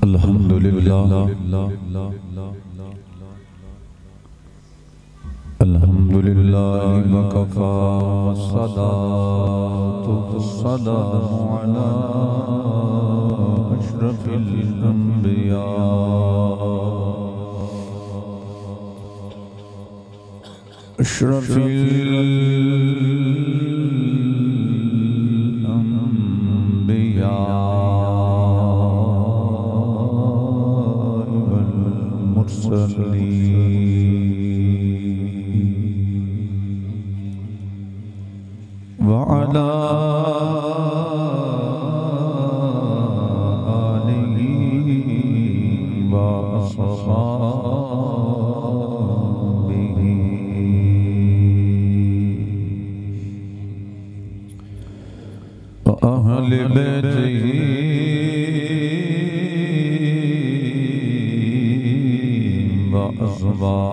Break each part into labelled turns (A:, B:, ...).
A: अल्हम्दुलिल्लाह अल्हम्दुलिल्लाह वकफ़ा वस्सलातु वस्सलामु अला अशरफिल अंबिया अशरफिल अंबिया वअला आलिहि व अस्हाबिहि व अहले बैतिहि व अज़वाजिहि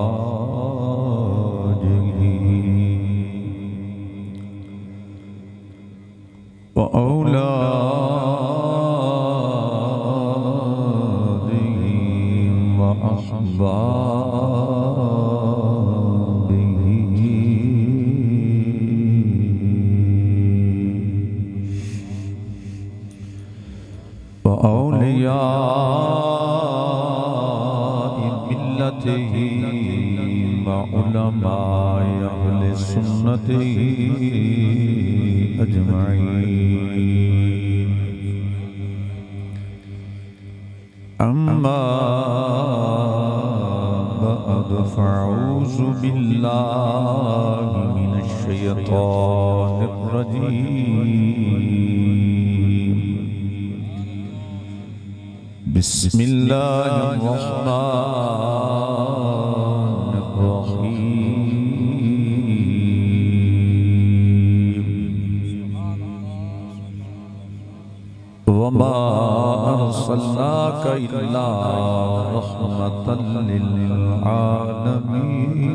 A: व औलादिहि व अहबाबिहि व औलियाए मिल्लतिहि व उलमाए अहले सुन्नतिहि अजमईन अम्मा बअद फ़अऊज़ु बिल्लाहि मिनश शैतानिर रजीम बिस्मिल्लाहिर रहमानिर रहीम वमा अर्सलनाका इल्ला रहमतल लिल आलमीन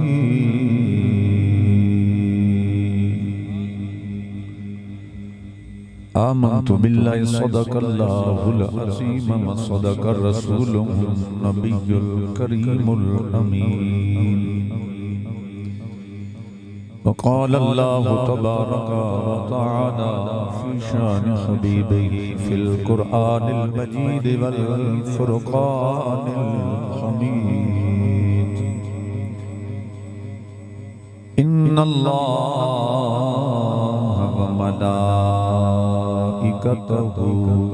A: आमन्तु बिल्लाहि सदक़ल्लाहुल अज़ीम व सदक़र रसूलुहुन नबियुल करीमुल अमीन वक़ाल अल्लाहु तबारक व तआला फ़ी शान हबीबिही फ़िल क़ुरआनिल मजीद वल फ़ुरक़ानिल हमीद इन्नल्लाह व मलाइकतहु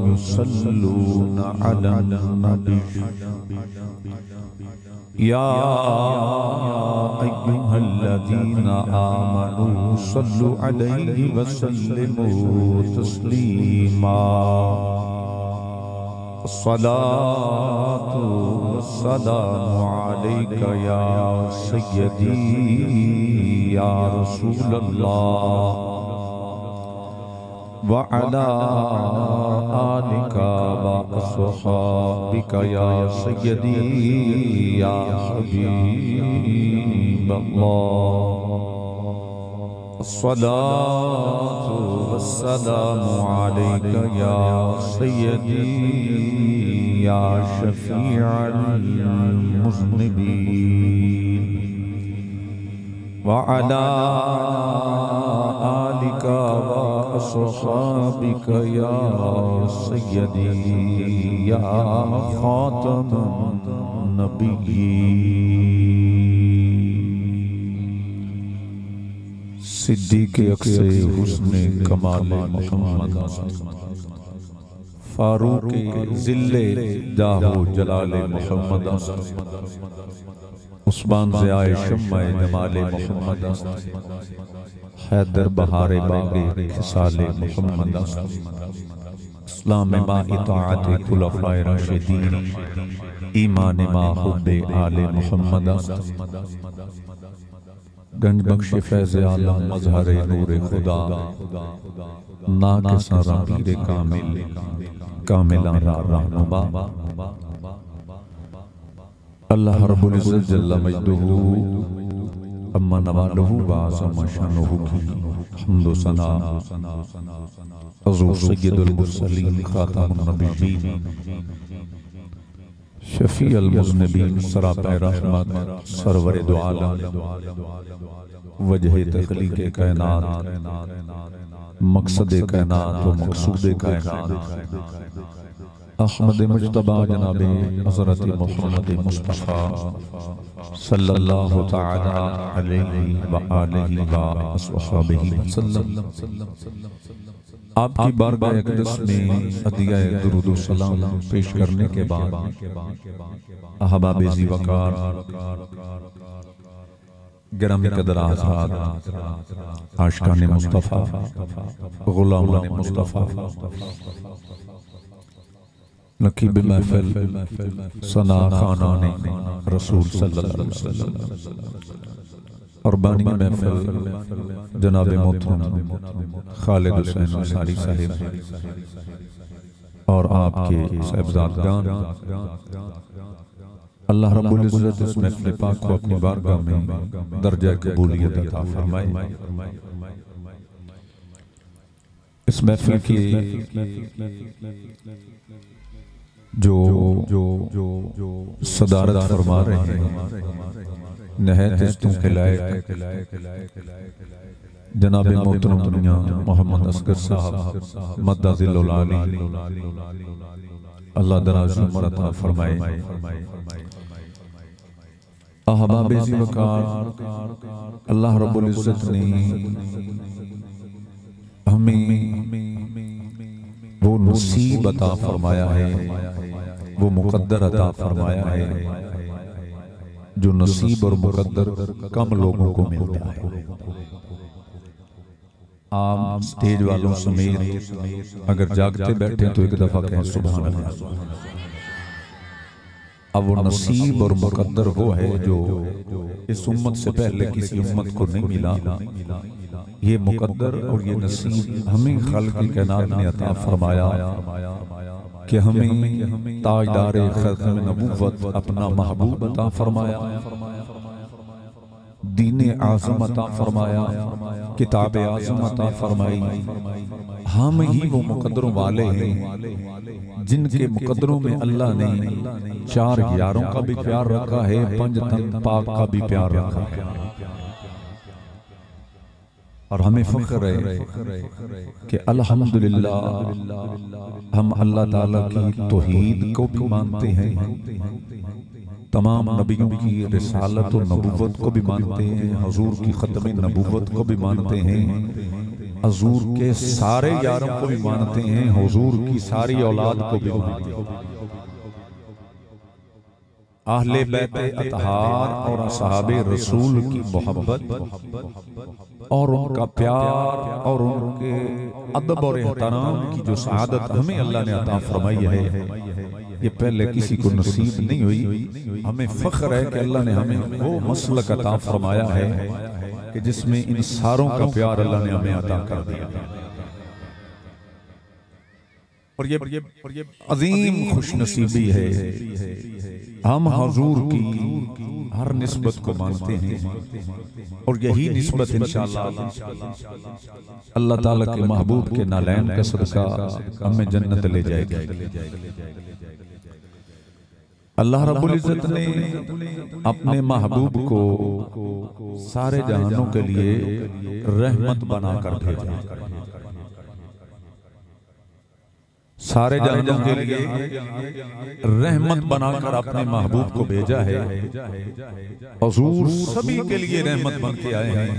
A: युसल्लूना अलन नबी या अय्युहल्लज़ीना आमनू सल्लु अलैहि व सल्लिमू तस्लीमा अस्सलातु वस्सलामु अलैका या सय्यदी या रसूलल्लाह व अला आलिका व अस्हाबिका या सय्यदी या हबीबल्लाह अस्सलातु वस्सलामु अलैका या सय्यदी या शफीअल मुज़निबीन व अला आलिका व अस्हाबिका या सय्यदी या खातमुन नबिय्यीन सिद्दीक़ अक्से हुस्ने कमाले मोहम्मद फारूक ज़िल्ले जाहो जलाले मोहम्मद उस्मान से आए शम्माए जमाले मोहम्मद हैदर बहारे बागे खिसाले मोहम्मद इस्लाम मा इताअत खुलफाए राशिदीन ईमान मा हुब्बे आले मोहम्मद गंज बख्श फैज़ आलम मज़हर नूर खुदा नाकिसा रंगीर कामिल कामिला रहनुमा अल्लाह रब्बुल इज़्ज़त जल्ल मजदुहु अम्मा नवालुहु व अज़्ज़म शअनुहु की हम्द व सना हुज़ूर सय्यदुल मुरसलीन खातमुन नबिय्यीन शफी अल मुज़निबीन सरापे रहमत सरवर दो आलम वजह तख्लीक़ कायनात मकसद कायनात व मकसूद कायनात अहमद मुज्तबा जनाबे हज़रत मुहम्मद मुस्तफ़ा सल्लल्लाहु तआला अलैहि व आलिहि व अस्हाबिहि वसल्लम आपकी बारगाह अक़दस में अदिया दुरूद व सलाम पेश करने के बाद अहबाब ज़ीवकार गिरामी कदर आज़ाद आशिकाने मुस्तफ़ा ग़ुलामाने मुस्तफ़ा नकीब महफ़िल सना खानाने रसूल सल्लल्लाहु अलैहि वसल्लम और बानी महफ़िल जनाब मोहतरम खालिद हुसैन अंसारी साहिब और आपके साहिबजादगान अल्लाह रब्बुल इज़्ज़त इस महफ़िल पाक को अपनी बारगाह में दर्जा कबूलियत अता फरमाए। इस महफ़िल की जो सदारत फरमा रहे हैं नहायत इज़्ज़तों के लायक जनाब मोहतरम दुनिया मोहम्मद असगर साहब मद्दाज़िल्लुल आली अल्लाह दराज़ उम्र अता फरमाए। अहबाब ज़ीवकार अल्लाह रब्बुल इज़्ज़त ने हमें वो नसीब अता फरमाया है, वो मुक़द्दर अता फरमाया है जो नसीब और मुक़द्दर कम लोगों को मिलता है। आप स्टेज वालों समेत अगर जागते बैठे तो एक दफा कहें सुभान अल्लाह। अब वो नसीब और मुक़द्दर वो है जो इस उम्मत से पहले किसी उम्मत को नहीं मिला। ये मुक़द्दर और ये नसीब हमें खालिक़ कायनात ने अता फरमाया कि हमें ताजदार ख़ातम नबूवत अपना महबूब अता फरमाया, दीन आज़म अता फरमाया, किताब आज़म अता फरमाई। हम ही वो मुक़द्दरों वाले हैं जिनके मुक़द्दरों में अल्लाह ने चार यारों का भी प्यार रखा है, पंज तन पाक का भी प्यार रखा है। और हमें फ़ख्र है कि अल्हम्दुलिल्लाह हम अल्लाह ताला की तौहीद को भी मानते हैं, तमाम नबियों की रिसालत और नबूवत को भी मानते हैं, हुजूर की ख़त्म नबूवत को भी मानते हैं, हुजूर के सारे यारों को भी मानते हैं, हुजूर की सारी औलाद को भी मानते हैं। अहले बैत अतहार और असहाबे रसूल की मोहब्बत और उनका प्यार और उनके अदब और एहतराम की जो सआदत हमें अल्लाह ने अता फरमाई है, ये पहले किसी को नसीब नहीं हुई। हमें फ़ख्र है कि अल्लाह ने हमें वो मसलक अता फरमाया है कि जिसमें इन सारों का प्यार अल्लाह ने हमें अता कर दिया। और ये अजीम खुशनसीबी है, हम हुजूर की हर निस्बत को मानते हैं और यही निस्बत इंशाअल्लाह अल्लाह ताला के महबूब के नालैन का सदका हमें जन्नत ले जाएगी। अल्लाह रब्बुल इज़्ज़त ने अपने महबूब को सारे जहानों के लिए रहमत बनाकर भेजा, सारे जहानों के लिए रहमत बनाकर अपने महबूब को भेजा है। हुजूर सभी के लिए रहमत बन के आए हैं।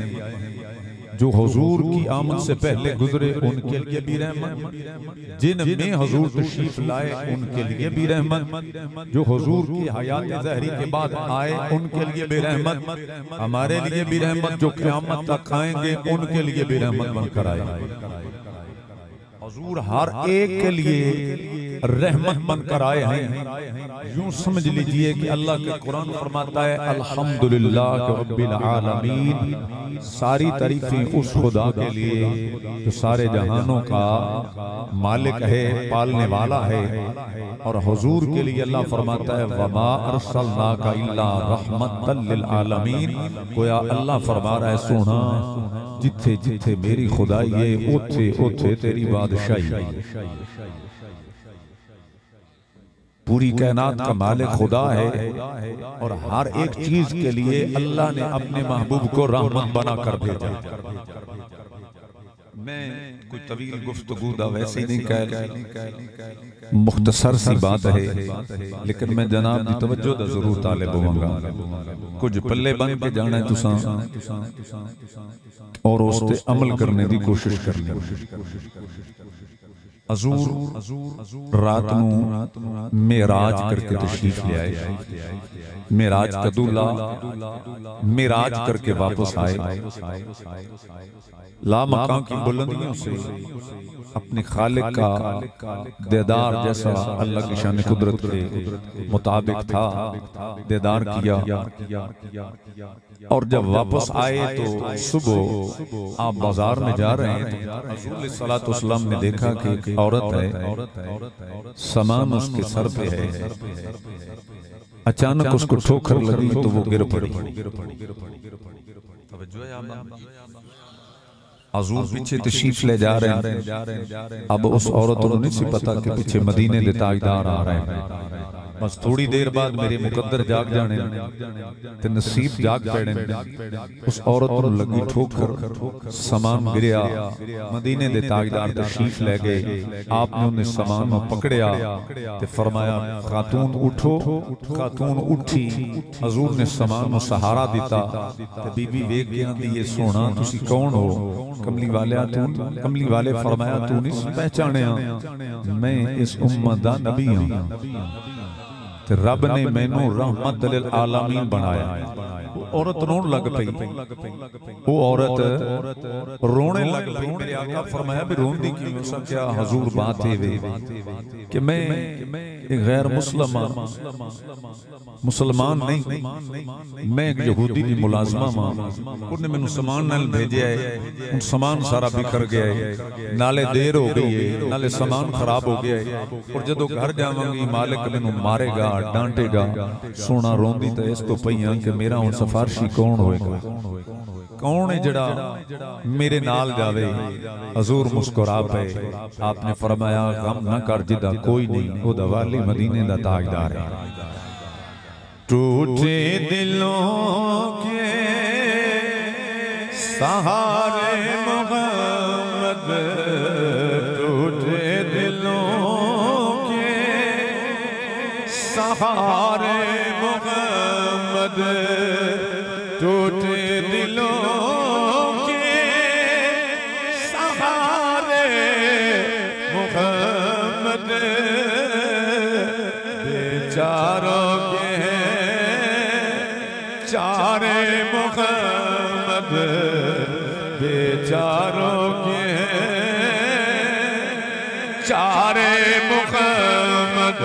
A: जो हुजूर की आमद से पहले गुजरे उनके लिए भी रहमत, जिनमें हुजूर तशरीफ लाए उनके लिए भी रहमत, जो हुजूर की हयात ज़हरी के बाद आए उनके लिए भी रहमत, हमारे लिए भी रहमत, जो क़यामत तक आएंगे उनके लिए भी रहमत बनकर आए। हुजूर हर एक के लिए रहमत बनकर आए हैं। यूं समझ लीजिए कि अल्लाह के कुरान फरमाता है अल्हम्दुलिल्लाह रब्बिल आलमीन, सारी तारीफें उस खुदा के लिए जो सारे जहानों का मालिक है, पालने वाला है। और हुजूर के लिए अल्लाह फरमाता है वमा अरसलनाका इल्ला रहमतल लिल आलमीन। गोया अल्लाह फरमा रहा है सोना जिथे जिथे मेरी खुदाई है ओथे ओथे तेरी बादशाही। पूरी कायनात का मालिक खुदा है और हर एक चीज के लिए अल्लाह ने अपने महबूब को रहमत बना कर भेजा। मैं कोई तवील गुफ्तगू दा वैसे ही नहीं कह, मुख्तसर सी बात है, लेकिन मैं जनाब की तवज्जो दा जरूर तालिब होवांगा। कुछ पल्ले बन के जाना है तुसां और उस ते अमल करने की कोशिश करनी। हजूर रात नूं मेराज करके तशरीफ ले आए। मेराज का दूल्हा मेराज करके वापस आए। लामकां की बुलंदियों से अपने खालिक का दीदार, जैसा अल्लाह की शान कुदरत के मुताबिक था, दीदार किया। और जब वापस आए तो सुबह आप बाजार में जा रहे हैं तो रसूल सल्लल्लाहु अलैहि वसल्लम ने देखा कि एक औरत है, सामान उसके सर पे है। अचानक उसको ठोकर लगी तो वो गिर पड़ी। हजूर पीछे तशरीफ ले जा रहे हैं। अब उस औरत को नहीं सी पता कि पीछे मदीने दे ताजदार आ रहे हैं। बस थोड़ी देर बाद मेरे मुकद्दर जाग जाने ते नसीब जाग पड़े। उस औरत को लगी ठोकर, सामान गिरया। मदीने दे ताजदार तशरीफ ले गए। आपने उन्हें सामान को पकड़या ते फरमाया खातून उठो। खातून उठी। हजूर ने सामान को सहारा दिता ते बीबी वेख के आंदी ये सोना तुसी कौन हो? कमली वाले फरमाया तू नहीं पहचानिया, मैं इस उम्मत दा नबी हां। रब ने मैनू रहमत लिल आलमीन बनाया। औरत रोने लग पई। वो औरत रोने लग पई। मेरे आका फरमाया भी रोंदी क्यों? क्या हजूर बात है वे कि मैं एक गैर मुसलमान नहीं, मैं एक यहूदी दी मुलाजमा मां। उन्हें मैनू सामान नाल भेजा है। उन सामान सारा बिखर गया है, नाले देर हो गई है, नाले सामान खराब हो गया है। और जदों घर जावांगी मालिक मैनू मारेगा, डांटेगा। सोना रोंदी तो इस तो पई हां कि मेरा हुण सिफारशी कौन होएगा? कौन है जड़ा मेरे नाल जावे? हजूर मुस्कुरा पे। आपने फरमाया गम ना कर, जिदा कोई नहीं, ओदा वाली मदीने दा ताजदार है। टूटे दिलों के सहारे मोहम्मद, टूटे दिलों के सहारे मोहम्मद, टूटे दिलों के सहारे मोहम्मद, बेचारों के चारे मोहम्मद, बेचारों के चारे मोहम्मद।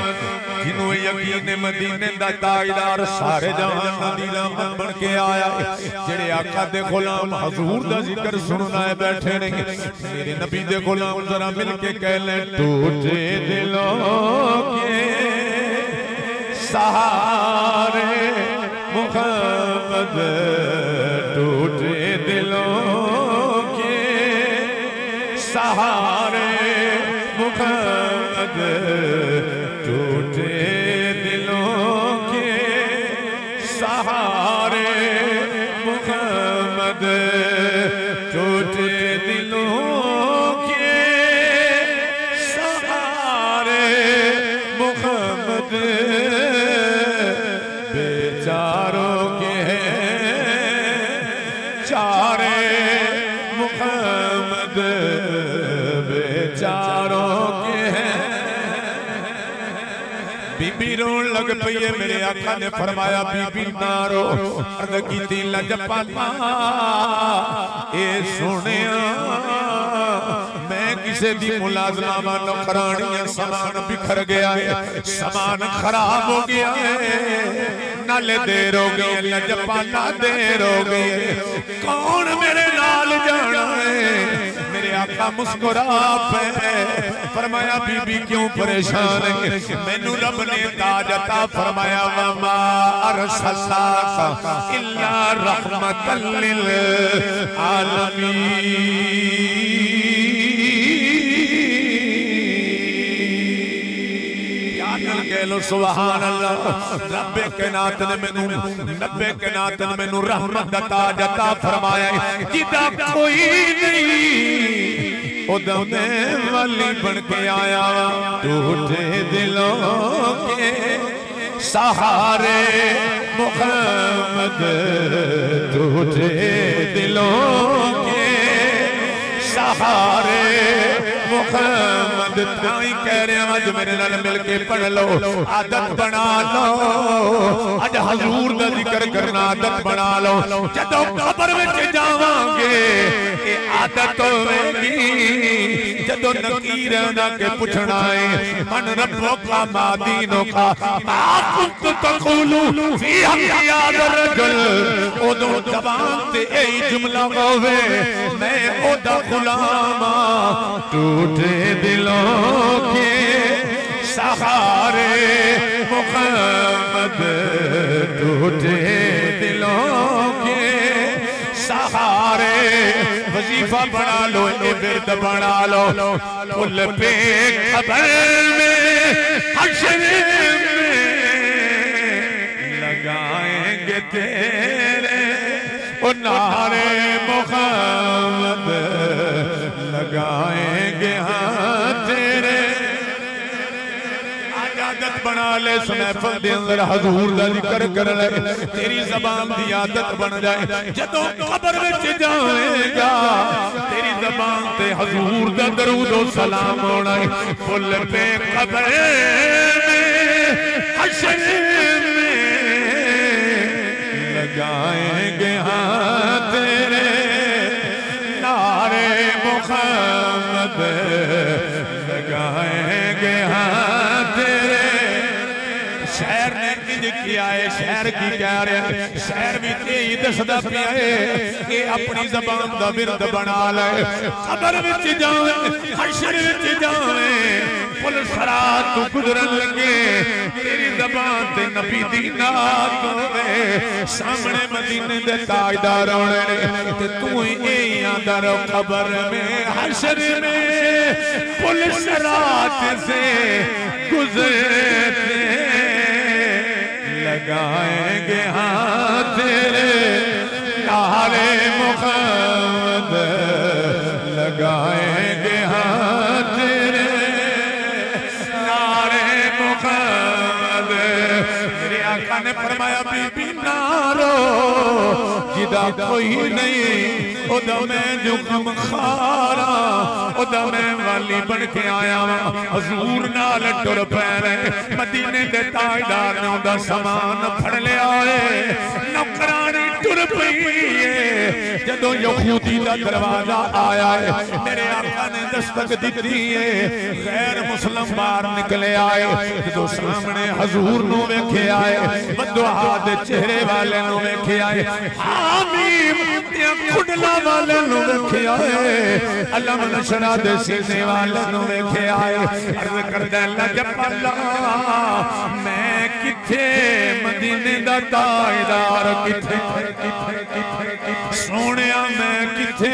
A: जिन्हों यकीन मदीने दा ताजदार सारे जहान दी रहमत बन के आया। जेड़े आका दे गुलाम हजूर दा जिक्र सुनना है बैठे नहीं। मेरे नबी दे गुलाम जरा मिल के कह ले, टूटे दिलों के सहारे मोहम्मद, टूटे दिलों के सहारे मोहम्मद, टूटे दिलों के सहारे मोहम्मद, टूटे दिलों के सहारे मोहम्मद, बेचारों के चारे मोहम्मद, बेचारों के बीबी रोन लग पई है। मेरे आका ने फरमाया बीबी ना रो। अर्द कीती लजपाला ए सोनिया, मैं किसे दी मुलाजमा वा नौकरानियां, सामान बिखर गया है, सामान खराब हो गया है, नाले देर हो गई, लजपाला देर हो गई, कौन मेरे नाल जाना है? मेरे आका मुस्कुरा पे फरमाया बीबी क्यों परेशान है? मैनू रब ने ताज अता फरमाया, वमा अरसलनाका इल्ला रहमतल लिल आलमीन। लो सुभान अल्लाह। रब्बे कायनात ने मैनू रब्बे कायनात ने मैनू रहमत दा ताज अता फरमाया जिदा कोई नहीं उदा मैं वाली बन के आया टूटे दिलों के सहारे मोहम्मद टूटे दिलों के सहारे मोहम्मद ताई कह रहे हैं अज मेरे नाल मिल के पढ़ लो आदत बना लो अज हजूर दा जिक्र करना आदत बना लो जदों कब्र विच जावांगे ये आदत होवेगी जदों नकीर ना के पूछना है मन रब्बो का मादीनो का मा कुंत तक़ूलु फी हक़ रजुल ओदों ज़बान ते यही जुमला होवे मैं ओदा गुलाम टूटे दिलों के सहारे मोहम्मद टूटे दिलों के सहारे वजीफा बना लो ये बिरद बना लो फुल पे खबर में हश्र में लगाएंगे तेरे ओ नारे मोहम्मद लगाएंगे हाँ तेरे आदत बना ले महफिल दे अंदर हजूर दा जिक्र कर ले तेरी ज़बान दी आदत बन जाए जदों कब्र विच जाएगा तेरी ज़बान ते हजूर दा दरूद ओ सलाम होना है फुल पे कब्र में हश्र में लगाएंगे हाँ तेरे नारे मोहम्मद लगाएंगे हाँ तेरे शहर ने इंज किया है शहर की कह रहा है शहर भी यही दसदा पिया है कि अपनी ज़बान दा विरद बना ले कब्र विच जावे हश्र विच जावे पुल सरात तू गुजरन लगे तेरी ज़बान ते नबी दी नात होवे सामने मदीने दे ताजदार आउणे ने ते तू ही आंदा रहो कब्र में हश्र में पुल सरात से गुजरते लगाएंगे हाँ तेरे नारे मोहम्मद लगाएंगे हाँ तेरे नारे मोहम्मद मेरे आका ने फरमाया बीबी नारो जिदा कोई नहीं ओदा मैं जो गम खारा ओदा मैं वाली बन के आया हजूर नाल टुर पैरे मदीने दे ताजदार ने ओदा सामान फड़ लिया है नौकरानी टुर पई है जदों यहूदी दा दरवाजा आया है मेरे आका ने दस्तक दी है गैर मुस्लिम बाहर निकले आए जदों सामने हजूर नु वेखे आए बददुआ दे चेहरे वाले नु वेखे आए हामीम ते कुडला वाले नु वेखे आए अलम नशरा दे सीने वाले नु वेखे आए अर्ज करदा लजपाला मैं किथे मदीने दा ताजदार किथे सोनिया मैं किथे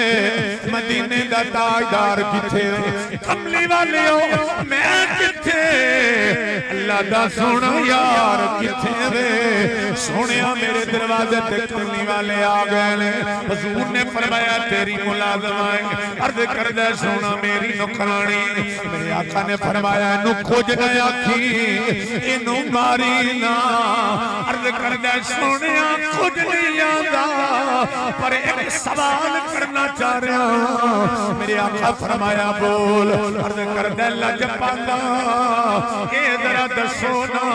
A: मदीने दा ताजदार किथे कमली वालियो मैं किथे अल्लाह दा सोना यार किथे वे सोनिया मेरे दरवाजे ते कमली वाले आ गए ने हुजूर ने फरमाया तेरी मुलाजमा है अर्ज करदा सोना मेरी नौकरानी मेरे आका ने फरमाया इनु खोज ना आखी इनु मारी ना अर्ज करदा सोनिया खोज नहीं आंदा पर एक सवाल करना चाह रहा मेरे आका फरमाया बोल अर्ज करदा लजपाला ए जरा दसो ना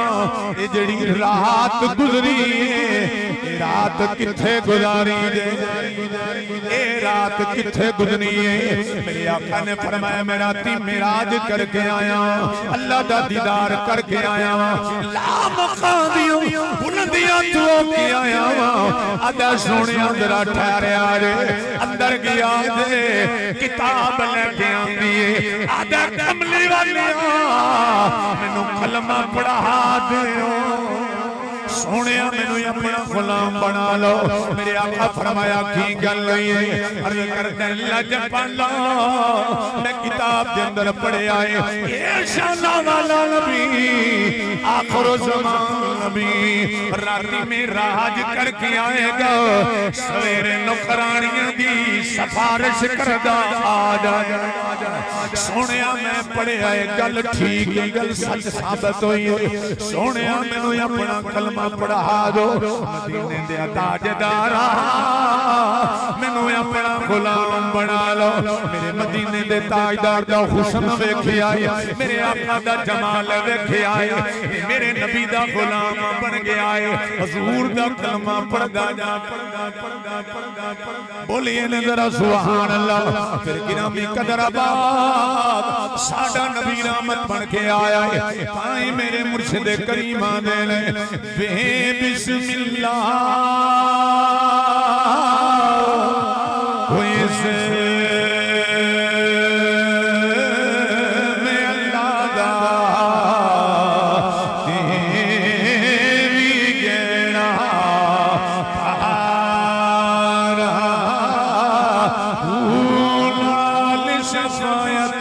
A: ये जड़ी रात गुजरी है रात किथे गुजारी जे ए रात किथे गुजरी है मेरे आका ने फरमाया मैं राती मिराज करके आया अल्लाह दा दीदार करके आया ला मका दियो बुलंदियां तो के आया आदा सोनिया जरा ठहरे आ रे अंदर गया जे किताब लेके आंदी है आदा कमली वालिया मैनू कलमा पढ़ा दियो सोने मैनू अपना गुलाम बना लो। मेरे आका फरमाया की गल नहीं है, अर्ज करते लजपाला मैं किताब के अंदर पढ़े आए ये शाना वाला नबी आखिर ज़मान नबी राती में राज करके आएगा, सवेरे नौकरानियां दी सिफारिश करदा आ जाएगा। सोने मैं पढ़े आए गल ठीक है, गल सच साबित हुई है। सोने मैनू अपना कलमा पढ़ा दो, मदीने दे ताजदारा मैनू अपना गुलाम बना लो। मेरे मदीने दे ताजदार दा हुस्न वेखे आए, मेरे आका दा जमाल वेखे आए, मेरे नबी दा गुलाम बन गया है। हुजूर दा कलमा पढ़दा जा बोलिए ने जरा सुभान अल्लाह। फिर गिरामी कदराबाद साडा नबी रहमत बन के आया है। ताई मेरे मुर्शिद करीम दे ले बे बिस्मिल्लाह हुए से मैं अल्लाह दा तेरी गेड़ा पारा लाल शफायत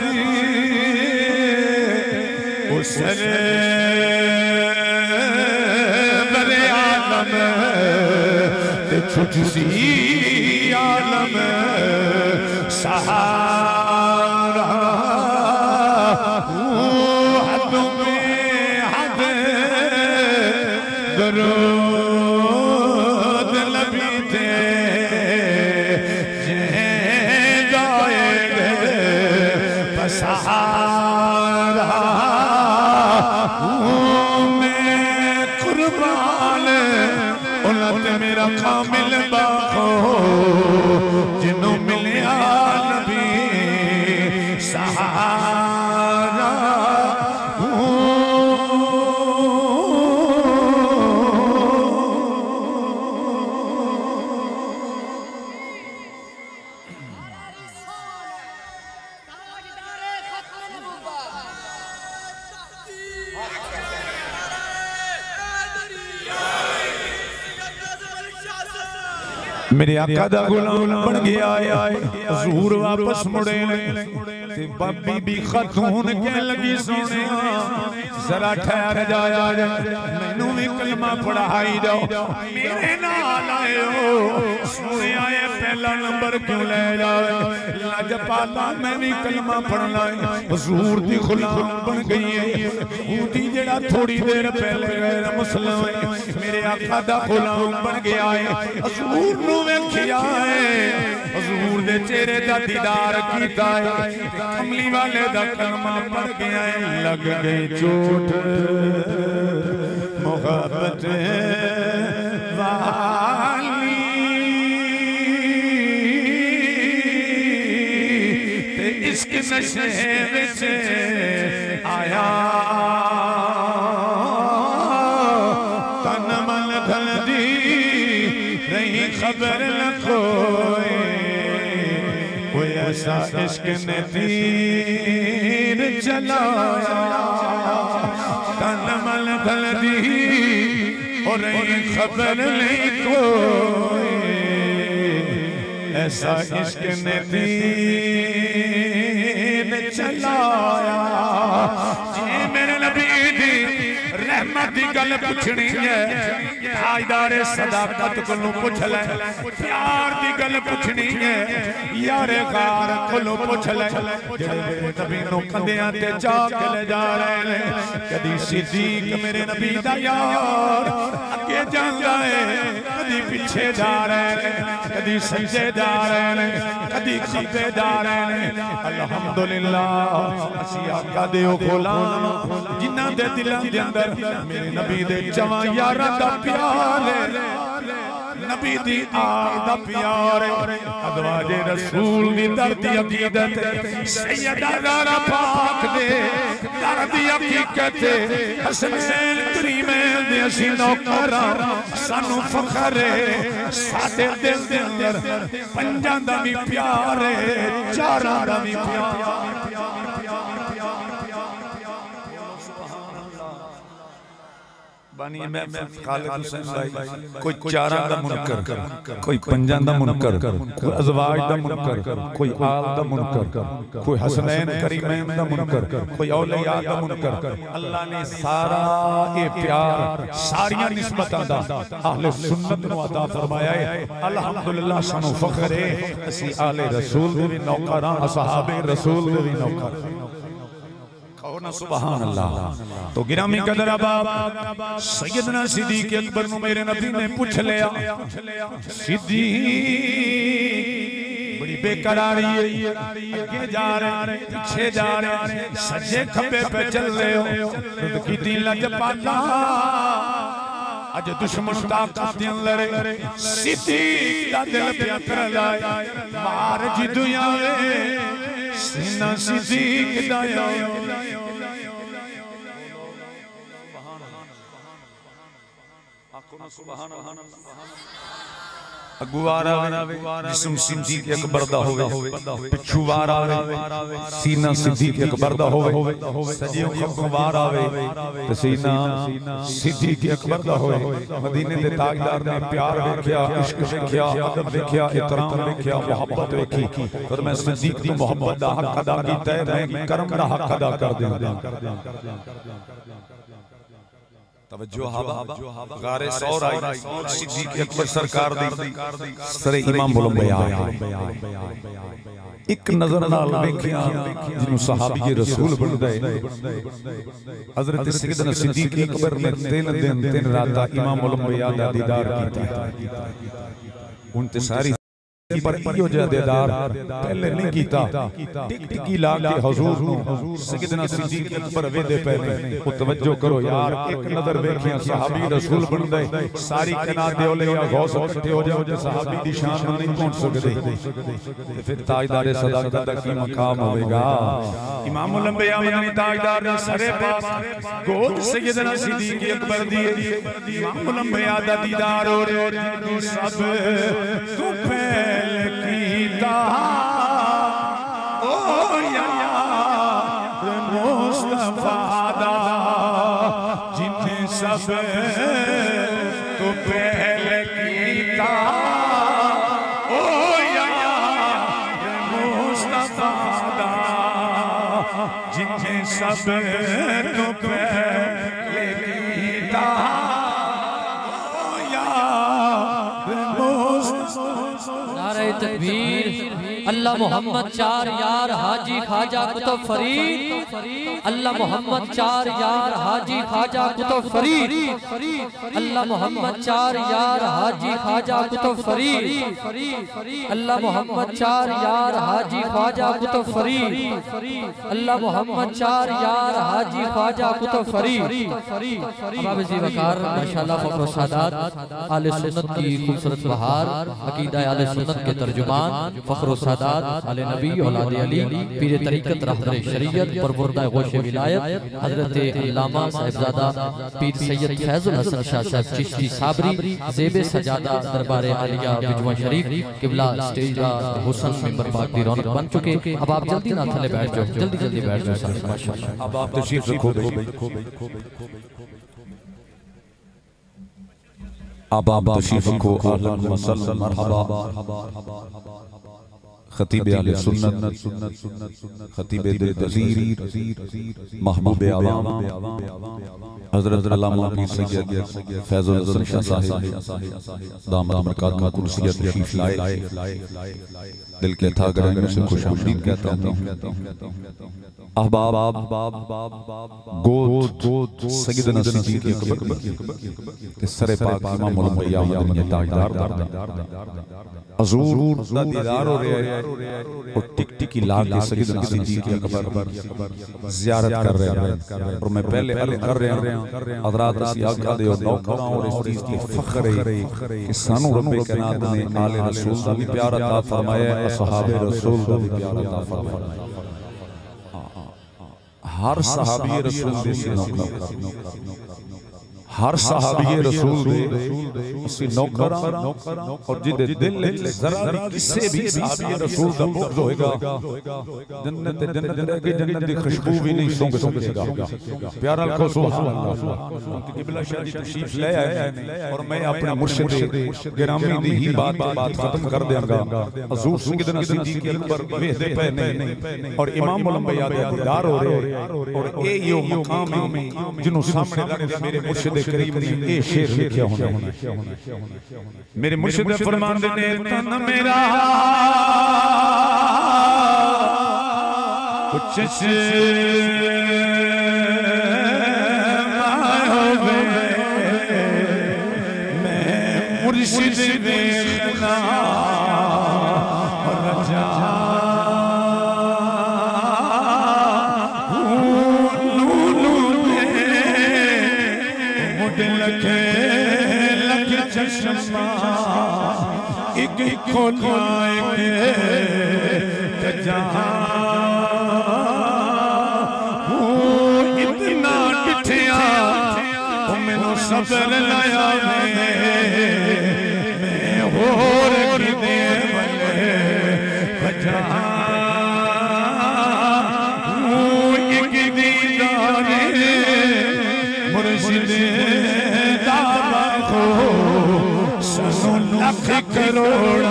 A: उसरे बरे आलम छुटसी आलम सहारा हद में हद दरूद नबी थे जे गाएंगे बसहारा मैं कुर्बान उलट मेरा कामिल बाखो जिन्हों मिलिया नबी सहारा। मेरे आका दा गुलाम बन गया है। हुजूर वापस मुड़े ते बीबी खातून कह लगी सोने जरा ठहर जाया मैनू भी कलमा पढ़ाई जाओ, मेरे नाल आयो सोने आए पहला नंबर क्यों ले जाए लजपाला मैं भी कलमा पढ़ना है। हुजूर दी गुलाम बन गई है। ऊटी जेड़ा थोड़ी देर पहले गैर मुस्लिम मेरे आका दा गुलाम बन गया है। हुजूर नू वेखिया है, हुजूर दे चेहरे दा दीदार कीता है, कमली वाले दा कलमा पढ़ गया है। लग गई चोट मोहब्बत वाली ते इश्क नशे विच आया तन मन धल दी नहीं खबर न कोई ऐसा इश्क ने तीर चलाया तन मन धल दी और नहीं खबर नहीं कोई ऐसा इश्क ने तीर चलाया। जी मेरे नबी दी रहमत दी गल पुछनी है, ताजदारे सदाकत कोलों पुछ ले, प्यार दी गल पुछनी है, यारे गार कोलों पुछ ले, जेड़े नबी नू कंधियां ते चाक ले जा रहे ने। कदी सिद्दीक मेरे नबी दा यार अगे जांदा है, कदी पीछे जा रहे ने, कदी सज्जे जा रहे ने, कदी खब्बे जा रहे ने। अल्हम्दुलिल्लाह असी आका दे ओ गुलाम जिन्हां दे दिलां दे अंदर मेरे नबी दे जवां यारां दा प्यार है, नबी दी आल दा प्यार है। अदवाजे रसूल दी दर्दी अकीदत सैयदा ज़हरा पाक दे दर्दी हकीकत हसनैन करीमैन दे असी नौकर सानू फखर है। साडे दिल दे अंदर पंजां दा भी प्यार है, चारां दा भी प्यार। बानी मैं खालिद हुसैन भाई कोई चारा दा मुनकर, कोई पंजां दा मुनकर, कोई अज़वाज दा मुनकर, कोई आल दा मुनकर, कोई हसनैन करीमैन दा मुनकर, कोई औलिया दा मुनकर। अल्लाह ने सारा ये प्यार सारियां निस्बतां दा अहले सुन्नत नूं अता फरमाया है। अल्हम्दुलिल्लाह सानू फख्र है असी आले रसूल दे भी नौकर हां, असहाबे रसूल दे भी नौकर। सुभान अल्लाह। तो गिरामी कदर अहबाब सैयदना सिद्दीक़ अकबर नूं मेरे नबी ने पूछ लिया, सिद्दीक़ बड़ी बेकरारी है, आगे जा रहे पीछे जा रहे सज्जे खब्बे पे चल रहे हो की दी लजपाला अज दुश्मन ताकत दे लड़े सिद्दीक़ दा दिल पे कर लाए मार जिदुया सीना सिद्दीक़ दा अगुवारा जिस्म सिद्दीक़ अकबर दा होवे, पिछुवार आवे सीना सिद्दीक़ अकबर दा होवे, सजियों खब्बवार आवे ते सीना सिद्दीक़ अकबर दा होवे। मदीने दे ताजदार ने प्यार देखया, इश्क देखया, अदब देखया, इकराम देखया, मोहब्बत देखी। पर मैं सिद्दीक़ दी मोहब्बत दा हक अदा कीता है, मैं करम दा हक अदा कर देंदा। तवज्जो हवा गारे सौर आई सिद्दीक़ अकबर सरकार दी सरे इमाम बुलंद बयान एक नजर नाल देखिया जिनु सहाबी रसूल बन गए हजरत सैयदना सिद्दीक़ अकबर ने 3 दिन 3 रात इमाम बुलंद बयान दा दीदार कीता। उनते सारी पर इहो जदेदार पहले नहीं कीता। टिकी ला के हुजूर नु सैयदना सिद्दीक़ अकबर वेदे पे ओ तवज्जो करो यार, एक नजर देखिया सहाबी रसूल बन गए। सारी कनात दे औलिया गौस इकट्ठे हो जाओ, सहाबी दी शान में नहीं पहुंच सकदे ते फिर ताजदार सदाकत दा की मकाम होवेगा। इमाम लंबिया मदनी ताजदार ने सरे पास गोद सैयदना सिद्दीक़ अकबर दी इमाम लंबिया दा दीदार हो रे सब तू कीता ओ यार मुस्तफा दा जिन्ने सब तो पहले कीता ओ यार मुस्तफा दा जिन्ने सब तो पहले कीता
B: तकबीर। अल्लाह मोहम्मद 4 यार हाजी ख्वाजा कुतुब फरीद, अल्लाह मोहम्मद 4 यार हाजी ख्वाजा कुतुब फरीद, अल्लाह मोहम्मद 4 यार हाजी ख्वाजा कुतुब फरीद, अल्लाह मोहम्मद 4 यार हाजी ख्वाजा कुतुब फरीद, अल्लाह मोहम्मद 4 यार हाजी ख्वाजा कुतुब फरीद। अहबाब ज़ीवकार माशाअल्लाह फख्र सादात आले सुन्नत की खूबसूरत बहार, अकीदा आले सुन्नत के तर्जुमान फख्र सादात आले नबी औलाद अली पीर तरीक़त रहबर शरीयत परवरदा गौश विलायत हजरत अल्लामा साहिबजादा पीर सैयद फैजुल हसन शाह साहब चिश्ती साबरी ज़ेबे सजादा दरबार आलिया बिजवा शरीफ किबला स्टेज का हुसन मिंबर पाक दी रौनक बन चुके। अब आप जल्दी ना थले बैठ जाओ, जल्दी जल्दी बैठ जाओ माशाअल्लाह।
A: अब आप तशरीफ रखो अब आप तशरीफ रखो अहलन व सहलन मरहबा खतीब आले सुन्नत खतीब दिल तज़ीर महबूब आवाम हज़रत अल्लामा पीर सैयद फैजुल हसन शाह साहिब दामद बरकातुहु कुर्सियत तशरीफ लाए। दिल के था गहराइयों से खुशामदीद कहता हूँ। अहबाब गोद सैयदना सिद्दीक़ अकबर के सरे पाक इमाम लंबिया मदनी ताजदार हुजूर दा दीदार हो रहा है और टिक टिकी ला के सैयदना सिद्दीक़ अकबर ज़ियारत कर रहे हैं। और मैं पहले अर्ज़ कर रहा हूं हज़रात असी आका दे नौकरां और इस चीज़ की फख्र है कि सानू रब्बे कायनात ने आले रसूल दा भी प्यार अता फरमाया है, असहाबे रसूल दा भी प्यार अता फरमाया है। हर सहाबी रसूल दे नौकर हर सहाबी रसूल दे उसी नौकर और जिदे दिल जरा भी किसी भी सहाबी रसूल दा बुग़्ज़ होएगा जन्नत की जन्नत दी खुशबू भी नहीं सूंघ सकेगा। प्यारा को सुभान अल्लाह किबला शाह जी तशरीफ ले आए और मैं अपने मुर्शिद गिरामी दी ही बात खत्म कर देंगा। हुजूर सैयदना सिद्दीक़ अकबर वेहदे पे नहीं और इमाम उलंबिया दे दीदार हो रहे और ए यो मकाम है जिन्हों सामने रख के मेरे मुर्शिद करीम ने ये शेर लिखा होना। मेरे मुर्शिद फरमाते ने तन मेरा कुछ से मैं मुर्शिद देखना रजा चश्मा एक खोलाएंगे जहां इतना बिठिया मैनू सबर लाया मैं होर किदे बले जहां एक दीदार मुर्शिद लख करोड़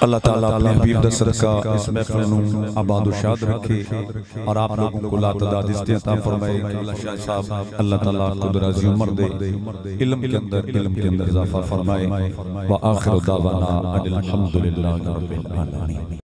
A: अल्लाह ताला अपने हबीब दा सदका इस महफिल नूं आबाद व शाद रखे और आप लोगों को लातदाद इज़्ज़त अता फरमाए। अल्लाह शाह साहब अल्लाह ताला आपको दराज़ी उम्र दे, इल्म के अंदर इजाफा फरमाए। व आखिर दावाना अनिल हम्दुलिल्लाहि रब्बिल आलमीन।